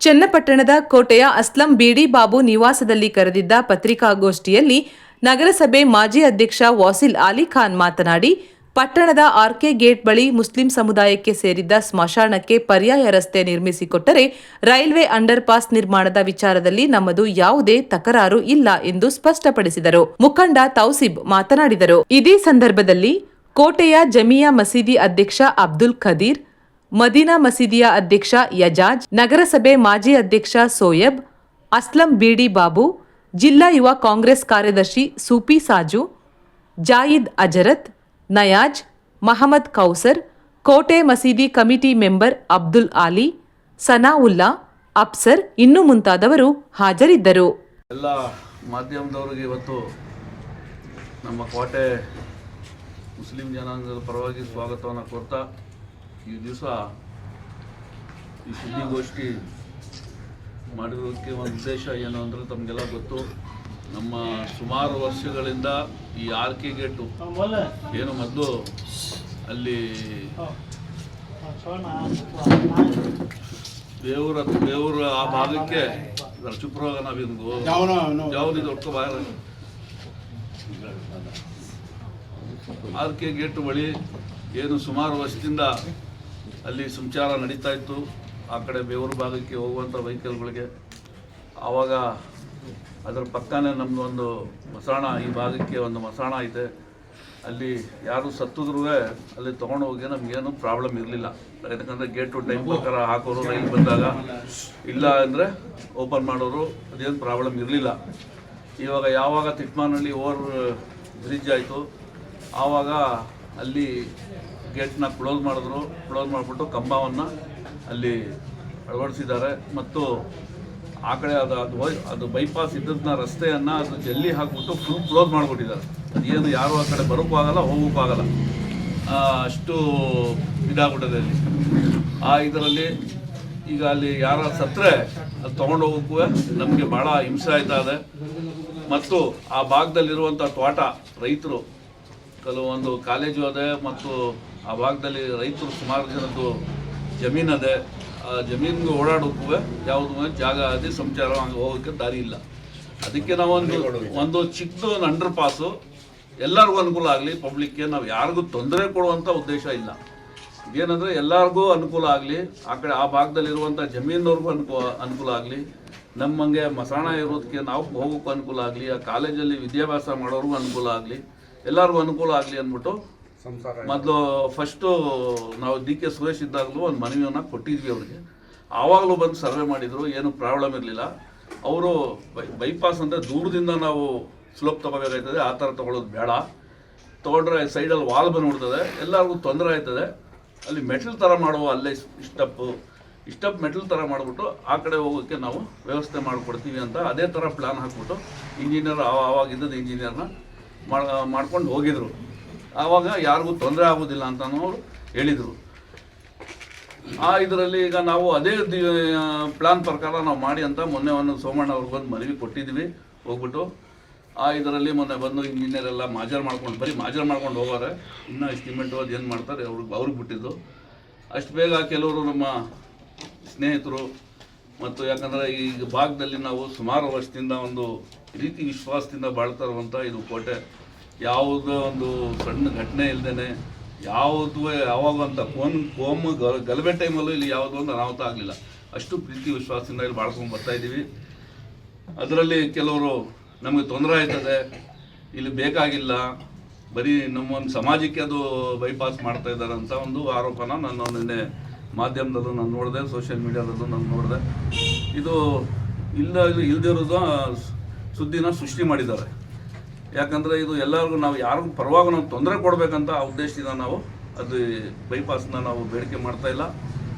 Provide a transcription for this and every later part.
ಚನ್ನಪಟ್ಟಣದ ಕೋಟೆಯ ಅಸ್ಲಂ ಬಿಡಿ ಬಾಬು ನಿವಾಸದಲ್ಲಿ ಕರೆದಿದ್ದ ಪತ್ರಿಕಾಗೋಷ್ಠಿಯಲ್ಲಿ ನಗರಸಭೆ ಮಾಜಿ ಅಧ್ಯಕ್ಷ ವಾಸಿಲ್ ಅಲಿ ಖಾನ್ ಮಾತನಾಡಿ, ಪಟ್ಟಣದ ಆರ್ಕೆ ಗೇಟ್ ಬಳಿ ಮುಸ್ಲಿಂ ಸಮುದಾಯಕ್ಕೆ ಸೇರಿದ್ದ ಸ್ಮಶಾನಕ್ಕೆ ಪರ್ಯಾಯ ರಸ್ತೆ ನಿರ್ಮಿಸಿಕೊಟ್ಟರೆ ರೈಲ್ವೆ ಅಂಡರ್ ಪಾಸ್ ನಿರ್ಮಾಣದ ವಿಚಾರದಲ್ಲಿ ನಮ್ಮದು ಯಾವುದೇ ತಕರಾರು ಇಲ್ಲ ಎಂದು ಸ್ಪಷ್ಟಪಡಿಸಿದರು. ಮುಖಂಡ ತೌಸಿಬ್ ಮಾತನಾಡಿದರು. ಇದೇ ಸಂದರ್ಭದಲ್ಲಿ ಕೋಟೆಯ ಜಮಿಯಾ ಮಸೀದಿ ಅಧ್ಯಕ್ಷ ಅಬ್ದುಲ್ ಖದೀರ್, ಮದೀನಾ ಮಸೀದಿಯ ಅಧ್ಯಕ್ಷ ಯಜಾಜ್, ನಗರಸಭೆ ಮಾಜಿ ಅಧ್ಯಕ್ಷ ಸೋಯಬ್, ಅಸ್ಲಂ ಬಿಡಿ ಬಾಬು, ಜಿಲ್ಲಾ ಯುವ ಕಾಂಗ್ರೆಸ್ ಕಾರ್ಯದರ್ಶಿ ಸೂಫಿ ಸಾಜು, ಜಾಯಿದ್ ಅಜರತ್, ನಯಾಜ್, ಮಹಮ್ಮದ್ ಕೌಸರ್, ಕೋಟೆ ಮಸೀದಿ ಕಮಿಟಿ ಮೆಂಬರ್ ಅಬ್ದುಲ್ ಆಲಿ, ಸನಾವುಲ್ಲಾ, ಅಫ್ಸರ್ ಇನ್ನೂ ಮುಂತಾದವರು ಹಾಜರಿದ್ದರು. ಎಲ್ಲ ಮಾಧ್ಯಮದವರಿಗೆ ಇವತ್ತು ನಮ್ಮ ಕೋಟೆ ಮುಸ್ಲಿಂ ಜನಾಂಗದ ಪರವಾಗಿ ಸ್ವಾಗತವನ್ನು ಕೋರ್ತಾ ಈ ದಿವಸ ಈ ಸುದ್ದಿಗೋಷ್ಠಿ ಮಾಡಿರೋದಕ್ಕೆ ಒಂದು ಉದ್ದೇಶ ಏನು ಅಂದರೆ ತಮಗೆಲ್ಲ ಗೊತ್ತು. ನಮ್ಮ ಸುಮಾರು ವರ್ಷಗಳಿಂದ ಈ ಆರ್ಕೆ ಗೇಟು ಏನು ಮೊದಲು ಅಲ್ಲಿ ಬೇವೂರ ಆ ಭಾಗಕ್ಕೆ ಶುಕ್ರವಾಗ ನಾವಿಂದು ಯಾವುದು ದೊಡ್ಡ ಆರ್ಕೆ ಗೇಟು ಬಳಿ ಏನು ಸುಮಾರು ವರ್ಷದಿಂದ ಅಲ್ಲಿ ಸಂಚಾರ ನಡೀತಾ ಇತ್ತು. ಆ ಕಡೆ ಬೇವೂರು ಭಾಗಕ್ಕೆ ಹೋಗುವಂಥ ವೆಹಿಕಲ್ಗಳಿಗೆ ಆವಾಗ ಅದರ ಪಕ್ಕನೇ ನಮ್ಮದು ಒಂದು ಮಸಾಣ, ಈ ಭಾಗಕ್ಕೆ ಒಂದು ಮಸಾಣ ಐತೆ. ಅಲ್ಲಿ ಯಾರು ಸತ್ತಿದ್ರೂ ಅಲ್ಲಿ ತೊಗೊಂಡು ಹೋಗಿ ನಮಗೇನು ಪ್ರಾಬ್ಲಮ್ ಇರಲಿಲ್ಲ. ಯಾಕಂದರೆ ಗೇಟು ಟೈಮ್ ಪ್ರಕಾರ ಹಾಕೋರು, ರೈಲ್ ಬಂದಾಗ ಇಲ್ಲ ಅಂದರೆ ಓಪನ್ ಮಾಡೋರು, ಅದೇನು ಪ್ರಾಬ್ಲಮ್ ಇರಲಿಲ್ಲ. ಇವಾಗ ಯಾವಾಗ ತಿಟ್ಮಾನಹಳ್ಳಿ ಓವರ್ ಬ್ರಿಡ್ಜ್ ಆಯಿತು ಆವಾಗ ಅಲ್ಲಿ ಗೇಟ್ನ ಕ್ಲೋಸ್ ಮಾಡಿದ್ರು. ಕ್ಲೋಸ್ ಮಾಡಿಬಿಟ್ಟು ಕಂಬವನ್ನು ಅಲ್ಲಿ ಅಳವಡಿಸಿದ್ದಾರೆ ಮತ್ತು ಆ ಕಡೆ ಅದು ಬೈಪಾಸ್ ಇದ್ದದನ್ನ ರಸ್ತೆಯನ್ನು ಅದು ಜಲ್ಲಿ ಹಾಕ್ಬಿಟ್ಟು ಫುಲ್ ಕ್ಲೋಸ್ ಮಾಡಿಬಿಟ್ಟಿದ್ದಾರೆ. ಅದೇನು ಯಾರು ಆ ಕಡೆ ಬರೋಕ್ಕೂ ಆಗಲ್ಲ, ಹೋಗೋಕ್ಕೂ ಆಗಲ್ಲ, ಅಷ್ಟು ಇದಾಗ್ಬಿಟ್ಟಿದೆ ಅಲ್ಲಿ. ಇದರಲ್ಲಿ ಈಗ ಅಲ್ಲಿ ಯಾರು ಸತ್ತರೆ ಅದು ತೊಗೊಂಡು ಹೋಗೋಕ್ಕೂ ನಮಗೆ ಭಾಳ ಹಿಂಸೆ ಆಯ್ತಾ ಇದೆ. ಮತ್ತು ಆ ಭಾಗದಲ್ಲಿರುವಂಥ ತೋಟ ರೈತರು ಕೆಲವೊಂದು ಕಾಲೇಜು ಅದೇ ಮತ್ತು ಆ ಭಾಗದಲ್ಲಿ ರೈತರು ಸುಮಾರು ಜನದ್ದು ಜಮೀನದೆ. ಆ ಜಮೀನಿಗೆ ಓಡಾಡೋಕ್ಕೂ ಯಾವುದೂ ಜಾಗ ಅದೇ ಸಂಚಾರ ಹೋಗೋಕ್ಕೆ ದಾರಿ ಇಲ್ಲ. ಅದಕ್ಕೆ ನಾವೊಂದು ಚಿಕ್ಕದು ಅಂಡರ್ ಪಾಸು ಎಲ್ಲರಿಗೂ ಅನುಕೂಲ ಆಗಲಿ, ಪಬ್ಲಿಕ್ಗೆ ನಾವು ಯಾರಿಗೂ ತೊಂದರೆ ಕೊಡುವಂಥ ಉದ್ದೇಶ ಇಲ್ಲ. ಏನಂದರೆ ಎಲ್ಲರಿಗೂ ಅನುಕೂಲ ಆಗಲಿ, ಆ ಕಡೆ ಆ ಭಾಗದಲ್ಲಿರುವಂಥ ಜಮೀನವ್ರಿಗೂ ಅನುಕೂಲ ಆಗಲಿ, ನಮ್ಮಂಗೆ ಮಸಾಣ ಇರೋದಕ್ಕೆ ನಾವು ಹೋಗೋಕ್ಕೂ ಅನುಕೂಲ ಆಗಲಿ, ಆ ಕಾಲೇಜಲ್ಲಿ ವಿದ್ಯಾಭ್ಯಾಸ ಮಾಡೋರಿಗೂ ಅನುಕೂಲ ಆಗಲಿ, ಎಲ್ಲರಿಗೂ ಅನುಕೂಲ ಆಗಲಿ ಅಂದ್ಬಿಟ್ಟು ಮೊದಲು ಫಸ್ಟು ನಾವು DK ಸುರೇಶ್ ಇದ್ದಾಗಲೂ ಒಂದು ಮನವಿಯನ್ನು ಕೊಟ್ಟಿದ್ವಿ ಅವ್ರಿಗೆ. ಆವಾಗಲೂ ಬಂದು ಸರ್ವೆ ಮಾಡಿದರು, ಏನು ಪ್ರಾಬ್ಲಮ್ ಇರಲಿಲ್ಲ. ಅವರು ಬೈಪಾಸ್ ಅಂದರೆ ದೂರದಿಂದ ನಾವು ಸ್ಲೋಪ್ ತೊಗೋಬೇಕಾಯ್ತದೆ, ಆ ಥರ ತೊಗೊಳೋದು ಬೇಡ, ತೊಗೊಂಡ್ರೆ ಸೈಡಲ್ಲಿ ವಾಲ್ ಬಂದ್ಬಿಡ್ತದೆ, ಎಲ್ಲರಿಗೂ ತೊಂದರೆ ಆಯ್ತದೆ. ಅಲ್ಲಿ ಮೆಟಲ್ ಥರ ಮಾಡುವ, ಅಲ್ಲೇ ಇಷ್ಟಪ್ ಮೆಟಲ್ ಥರ ಮಾಡಿಬಿಟ್ಟು ಆ ಕಡೆ ಹೋಗೋಕ್ಕೆ ನಾವು ವ್ಯವಸ್ಥೆ ಮಾಡಿಕೊಡ್ತೀವಿ ಅಂತ ಅದೇ ಥರ ಪ್ಲ್ಯಾನ್ ಹಾಕ್ಬಿಟ್ಟು ಇಂಜಿನಿಯರ್ ಆವಾಗ ಇದ್ದದ್ದು ಇಂಜಿನಿಯರ್ನ ಮಾಡ್ಕೊಂಡು ಹೋಗಿದ್ರು. ಆವಾಗ ಯಾರಿಗೂ ತೊಂದರೆ ಆಗೋದಿಲ್ಲ ಅಂತ ಅವರು ಹೇಳಿದರು. ಇದರಲ್ಲಿ ಈಗ ನಾವು ಅದೇ ಪ್ಲ್ಯಾನ್ ಪ್ರಕಾರ ನಾವು ಮಾಡಿ ಅಂತ ಮೊನ್ನೆ ಸೋಮಣ್ಣ ಅವ್ರಿಗೆ ಬಂದು ಮನವಿ ಕೊಟ್ಟಿದ್ವಿ. ಹೋಗ್ಬಿಟ್ಟು ಇದರಲ್ಲಿ ಮೊನ್ನೆ ಬಂದು ಇಂಜಿನಿಯರ್ ಎಲ್ಲ ಮಾಜರ್ ಮಾಡ್ಕೊಂಡು ಹೋಗೋರೆ. ಇನ್ನೂ ಎಸ್ಟಿಮೇಟು ಅದು ಏನು ಮಾಡ್ತಾರೆ ಅವ್ರಿಗೆ ಬಿಟ್ಟಿದ್ದು. ಅಷ್ಟು ಬೇಗ ಕೆಲವರು ನಮ್ಮ ಸ್ನೇಹಿತರು ಮತ್ತು ಯಾಕಂದರೆ ಈ ಭಾಗದಲ್ಲಿ ನಾವು ಸುಮಾರು ವರ್ಷದಿಂದ ಒಂದು ರೀತಿ ವಿಶ್ವಾಸದಿಂದ ಬಾಳ್ತಾ ಇರುವಂಥ ಇದು ಕೋಟೆ, ಯಾವುದೋ ಒಂದು ಸಣ್ಣ ಘಟನೆ ಇಲ್ಲದೇ ಯಾವುದು ಯಾವಾಗ ಅಂತ ಕೋಮು ಗಲಭೆ ಟೈಮಲ್ಲೂ ಇಲ್ಲಿ ಯಾವುದೋ ಒಂದು ಅನಾಹುತ ಆಗಲಿಲ್ಲ. ಅಷ್ಟು ಪ್ರೀತಿ ವಿಶ್ವಾಸದಿಂದ ಇಲ್ಲಿ ಬಾಳ್ಕೊಂಡು ಬರ್ತಾಯಿದ್ದೀವಿ. ಅದರಲ್ಲಿ ಕೆಲವರು ನಮಗೆ ತೊಂದರೆ ಆಯ್ತದೆ, ಇಲ್ಲಿ ಬೇಕಾಗಿಲ್ಲ, ಬರೀ ನಮ್ಮ ಒಂದು ಸಮಾಜಕ್ಕೆ ಅದು ಬೈಪಾಸ್ ಮಾಡ್ತಾ ಇದ್ದಾರೆ ಅಂತ ಒಂದು ಆರೋಪನ ನಾನು ನಿನ್ನೆ ಮಾಧ್ಯಮದಲ್ಲೂ ನಾನು ನೋಡಿದೆ, ಸೋಷಿಯಲ್ ಮೀಡಿಯಾದಲ್ಲೂ ನಾನು ನೋಡಿದೆ. ಇದು ಇಲ್ದಿರೋದು ಸುದ್ದಿನ ಸೃಷ್ಟಿ ಮಾಡಿದ್ದಾರೆ. ಯಾಕಂದರೆ ಇದು ಎಲ್ಲರಿಗೂ ನಾವು ಯಾರಿಗೂ ಪರವಾಗಿ ನಾವು ತೊಂದರೆ ಕೊಡಬೇಕಂತ ಆ ಉದ್ದೇಶದಿಂದ ನಾವು ಅದು ಬೈಪಾಸ್ನ ನಾವು ಬೇಡಿಕೆ ಮಾಡ್ತಾಯಿಲ್ಲ.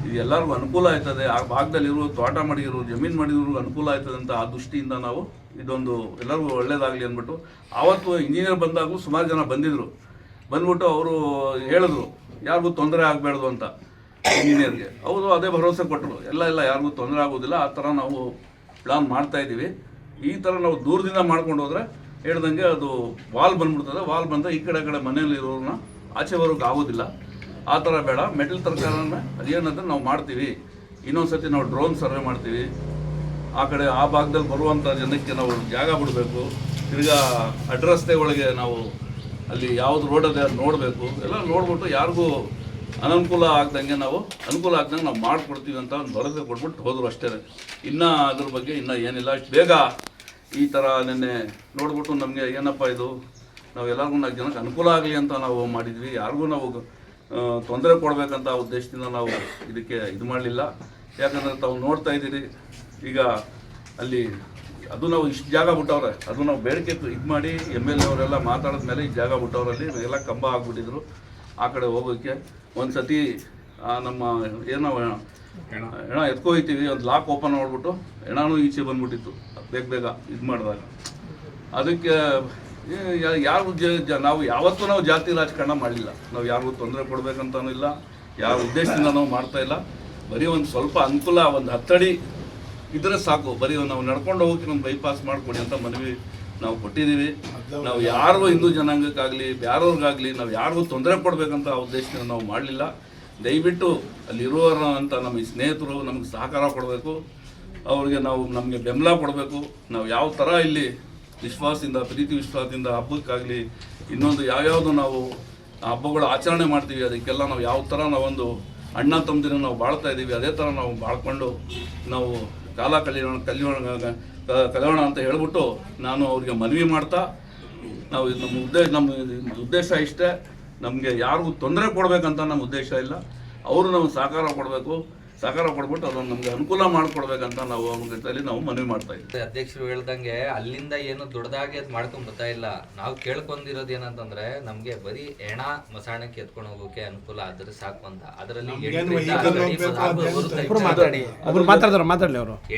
ಇದು ಎಲ್ಲರಿಗೂ ಅನುಕೂಲ ಆಯ್ತದೆ, ಆ ಭಾಗದಲ್ಲಿರೋ ತೋಟ ಮಾಡಿರೋರು, ಜಮೀನು ಮಾಡಿರೋರು ಅನುಕೂಲ ಆಯ್ತದೆ ಅಂತ ಆ ದೃಷ್ಟಿಯಿಂದ ನಾವು ಇದೊಂದು ಎಲ್ಲರಿಗೂ ಒಳ್ಳೇದಾಗಲಿ ಅಂದ್ಬಿಟ್ಟು ಆವತ್ತು ಇಂಜಿನಿಯರ್ ಬಂದಾಗೂ ಸುಮಾರು ಜನ ಬಂದ್ಬಿಟ್ಟು ಅವರು ಹೇಳಿದ್ರು ಯಾರಿಗೂ ತೊಂದರೆ ಆಗಬಾರ್ದು ಅಂತ ಇಂಜಿನಿಯರ್ಗೆ. ಅವರು ಅದೇ ಭರವಸೆ ಕೊಟ್ಟರು, ಇಲ್ಲ ಯಾರಿಗೂ ತೊಂದರೆ ಆಗೋದಿಲ್ಲ, ಆ ಥರ ನಾವು ಪ್ಲಾನ್ ಮಾಡ್ತಾಯಿದ್ದೀವಿ. ಈ ಥರ ನಾವು ದೂರದಿಂದ ಮಾಡ್ಕೊಂಡು ಹೋದರೆ ಹೇಳ್ದಂಗೆ ಅದು ವಾಲ್ ಬಂದ್ಬಿಡ್ತದೆ. ವಾಲ್ ಬಂದರೆ ಈ ಕಡೆ ಮನೆಯಲ್ಲಿ ಇರೋರನ್ನ ಆಚೆ ಬರೋಕ್ಕೆ ಆಗೋದಿಲ್ಲ. ಆ ಥರ ಬೇಡ, ಮೆಟಲ್ ತರಕಾರನ ಅದೇನಂದ್ರೆ ನಾವು ಮಾಡ್ತೀವಿ. ಇನ್ನೊಂದು ಸತಿ ನಾವು ಡ್ರೋನ್ ಸರ್ವೆ ಮಾಡ್ತೀವಿ. ಆ ಕಡೆ ಆ ಭಾಗದಲ್ಲಿ ಬರುವಂಥ ಜನಕ್ಕೆ ನಾವು ಜಾಗ ಬಿಡಬೇಕು. ತಿರ್ಗಾ ಅಡ್ರಸ್ತೆ ಒಳಗೆ ನಾವು ಅಲ್ಲಿ ಯಾವುದು ರೋಡ್ ಅದೇ ಅದು ನೋಡಬೇಕು. ಎಲ್ಲ ನೋಡ್ಬಿಟ್ಟು ಯಾರಿಗೂ ಅನನುಕೂಲ ಆಗ್ದಂಗೆ ನಾವು ಮಾಡಿಕೊಡ್ತೀವಿ ಅಂತ ಒಂದು ಭರವಸೆ ಕೊಟ್ಬಿಟ್ಟು ಹೋದ್ರು ಅಷ್ಟೇ. ಇನ್ನೂ ಅದ್ರ ಬಗ್ಗೆ ಇನ್ನೂ ಏನಿಲ್ಲ. ಅಷ್ಟು ಬೇಗ ಈ ಥರ ನಿನ್ನೆ ನೋಡ್ಬಿಟ್ಟು ನಮಗೆ ಏನಪ್ಪ ಇದು, ನಾವು ಎಲ್ಲರಿಗೂ 4 ಜನಕ್ಕೆ ಅನುಕೂಲ ಆಗಲಿ ಅಂತ ನಾವು ಮಾಡಿದ್ವಿ. ಯಾರಿಗೂ ನಾವು ತೊಂದರೆ ಕೊಡಬೇಕಂತ ಉದ್ದೇಶದಿಂದ ನಾವು ಇದಕ್ಕೆ ಇದು ಮಾಡಲಿಲ್ಲ. ಯಾಕಂದರೆ ತಾವು ನೋಡ್ತಾ ಇದ್ದೀರಿ, ಈಗ ಅಲ್ಲಿ ಅದು ನಾವು ಇಷ್ಟು ಜಾಗ ಬಿಟ್ಟವ್ರೆ, ಅದು ನಾವು ಬೇಡಿಕೆ ಇದು ಮಾಡಿ MLA ಅವರೆಲ್ಲ ಮಾತಾಡಿದ ಮೇಲೆ ಈ ಜಾಗ ಬಿಟ್ಟವ್ರಲ್ಲಿ ಎಲ್ಲ ಕಂಬ ಆಗಿಬಿಟ್ಟಿದ್ರು. ಆ ಕಡೆ ಹೋಗೋಕ್ಕೆ ಒಂದು ಸತಿ ನಮ್ಮ ಏನೋ ಹೆಣ ಎತ್ಕೊಯ್ತೀವಿ, ಒಂದು ಲಾಕ್ ಓಪನ್ ಮಾಡಿಬಿಟ್ಟು ಹೆಣನೂ ಈಚೆ ಬಂದ್ಬಿಟ್ಟಿತ್ತು ಬೇಗ ಇದು ಮಾಡಿದಾಗ. ಅದಕ್ಕೆ ಯಾರು ನಾವು ಯಾವತ್ತೂ ನಾವು ಜಾತಿ ರಾಜಕಾರಣ ಮಾಡಲಿಲ್ಲ. ನಾವು ಯಾರಿಗೂ ತೊಂದರೆ ಕೊಡಬೇಕಂತನೂ ಇಲ್ಲ, ಯಾವ ಉದ್ದೇಶದಿಂದ ನಾವು ಮಾಡ್ತಾಯಿಲ್ಲ. ಬರೀ ಒಂದು ಸ್ವಲ್ಪ ಅನುಕೂಲ, ಒಂದು 10 ಅಡಿ ಇದ್ರೆ ಸಾಕು. ಬರೀ ನಾವು ನಡ್ಕೊಂಡು ಹೋಗೋಕೆ ನಮ್ಮ ಬೈಪಾಸ್ ಮಾಡಿಕೊಡಿ ಅಂತ ಮನವಿ ನಾವು ಕೊಟ್ಟಿದ್ದೀವಿ. ನಾವು ಯಾರಿಗೂ ಹಿಂದೂ ಜನಾಂಗಕ್ಕಾಗಲಿ ಬೇರೆಯವ್ರಿಗಾಗಲಿ ನಾವು ಯಾರಿಗೂ ತೊಂದರೆ ಕೊಡಬೇಕಂತ ಉದ್ದೇಶದಿಂದ ನಾವು ಮಾಡಲಿಲ್ಲ. ದಯವಿಟ್ಟು ಅಲ್ಲಿರುವವರ ಅಂತ ನಮ್ಮ ಈ ಸ್ನೇಹಿತರು ನಮಗೆ ಸಹಕಾರ ಕೊಡಬೇಕು, ಅವ್ರಿಗೆ ನಮಗೆ ಬೆಂಬಲ ಕೊಡಬೇಕು. ನಾವು ಯಾವ ಥರ ಇಲ್ಲಿ ವಿಶ್ವಾಸದಿಂದ, ಪ್ರೀತಿ ವಿಶ್ವಾಸದಿಂದ ಹಬ್ಬಕ್ಕಾಗಲಿ ಇನ್ನೊಂದು ಯಾವ್ಯಾವುದು ನಾವು ಹಬ್ಬಗಳು ಆಚರಣೆ ಮಾಡ್ತೀವಿ, ಅದಕ್ಕೆಲ್ಲ ನಾವು ಯಾವ ಥರ ನಾವೊಂದು ಅಣ್ಣ ತಮ್ಮದಿನ ನಾವು ಬಾಳ್ತಾ ಇದ್ದೀವಿ, ಅದೇ ಥರ ನಾವು ಬಾಳ್ಕೊಂಡು ನಾವು ಕಾಲ ಕಲಿಯೋಣ ಅಂತ ಹೇಳ್ಬಿಟ್ಟು ನಾನು ಅವ್ರಿಗೆ ಮನವಿ ಮಾಡ್ತಾ, ನಾವು ನಮ್ಮ ಉದ್ದೇಶ ಇಷ್ಟೇ. ನಮಗೆ ಯಾರಿಗೂ ತೊಂದರೆ ಕೊಡಬೇಕಂತ ನಮ್ಮ ಉದ್ದೇಶ ಇಲ್ಲ. ಅವರು ನಮಗೆ ಸಹಕಾರ ಕೊಡ್ಬಿಟ್ಟು ಅದನ್ನು ನಮಗೆ ಅನುಕೂಲ ಮಾಡಿಕೊಡ್ಬೇಕಂತ ನಾವು ಅವ್ರ ಜೊತೆಯಲ್ಲಿ ನಾವು ಮನವಿ ಮಾಡ್ತಾ ಇದ್ದೀವಿ. ಅಧ್ಯಕ್ಷರು ಹೇಳ್ದಂಗೆ ಅಲ್ಲಿಂದ ಏನು ದೊಡ್ಡದಾಗಿ ಅದು ಮಾಡ್ಕೊಂಡ್ ಬರ್ತಾ ಇಲ್ಲ. ನಾವು ಕೇಳ್ಕೊಂಡಿರೋದು ಏನಂತಂದ್ರೆ ನಮ್ಗೆ ಬರೀ ಹೆಣ ಮಸಾಣಕ್ಕೆ ಎತ್ಕೊಂಡು ಹೋಗೋಕೆ ಅನುಕೂಲ ಆದ್ರೆ ಸಾಕು ಅಂತ. ಅದರಲ್ಲಿ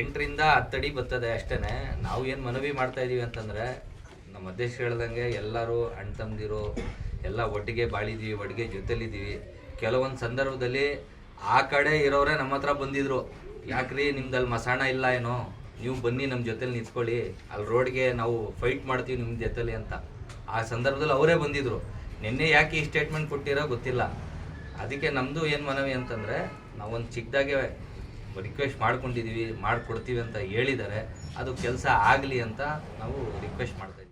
8ರಿಂದ 10 ಅಡಿ ಬರ್ತದೆ ಅಷ್ಟೇನೆ. ನಾವು ಏನ್ ಮನವಿ ಮಾಡ್ತಾ ಇದೀವಿ ಅಂತಂದ್ರೆ, ನಮ್ಮ ಅಧ್ಯಕ್ಷರು ಹೇಳ್ದಂಗೆ ಎಲ್ಲರೂ ಅಣ್ಣ ತಮ್ಮದಿರು ಎಲ್ಲ ಒಟ್ಟಿಗೆ ಬಾಳಿದೀವಿ, ಒಟ್ಟಿಗೆ ಜೊತೆಲಿದ್ದೀವಿ. ಕೆಲವೊಂದು ಸಂದರ್ಭದಲ್ಲಿ ಆ ಕಡೆ ಇರೋರೇ ನಮ್ಮ ಹತ್ರ ಬಂದಿದ್ರು, ಯಾಕ್ರಿ ನಿಮ್ದಲ್ಲಿ ಮಸಾಣ ಇಲ್ಲ ಏನೋ, ನೀವು ಬನ್ನಿ ನಮ್ಮ ಜೊತೆಲಿ ನಿಂತ್ಕೊಳ್ಳಿ, ಅಲ್ಲಿ ರೋಡ್ಗೆ ನಾವು ಫೈಟ್ ಮಾಡ್ತೀವಿ ನಿಮ್ಮ ಜೊತೆಲಿ ಅಂತ. ಆ ಸಂದರ್ಭದಲ್ಲಿ ಅವರೇ ಬಂದಿದ್ರು. ನಿನ್ನೆ ಯಾಕೆ ಈ ಸ್ಟೇಟ್ಮೆಂಟ್ ಕೊಟ್ಟಿರೋ ಗೊತ್ತಿಲ್ಲ. ಅದಕ್ಕೆ ನಮ್ಮದು ಏನು ಮನವಿ ಅಂತಂದರೆ, ನಾವೊಂದು ಚಿಕ್ಕದಾಗೆ ರಿಕ್ವೆಸ್ಟ್ ಮಾಡ್ಕೊಂಡಿದ್ದೀವಿ, ಮಾಡಿಕೊಡ್ತೀವಿ ಅಂತ ಹೇಳಿದ್ದಾರೆ. ಅದು ಕೆಲಸ ಆಗಲಿ ಅಂತ ನಾವು ರಿಕ್ವೆಸ್ಟ್ ಮಾಡ್ತಾ ಇದ್ದೀವಿ.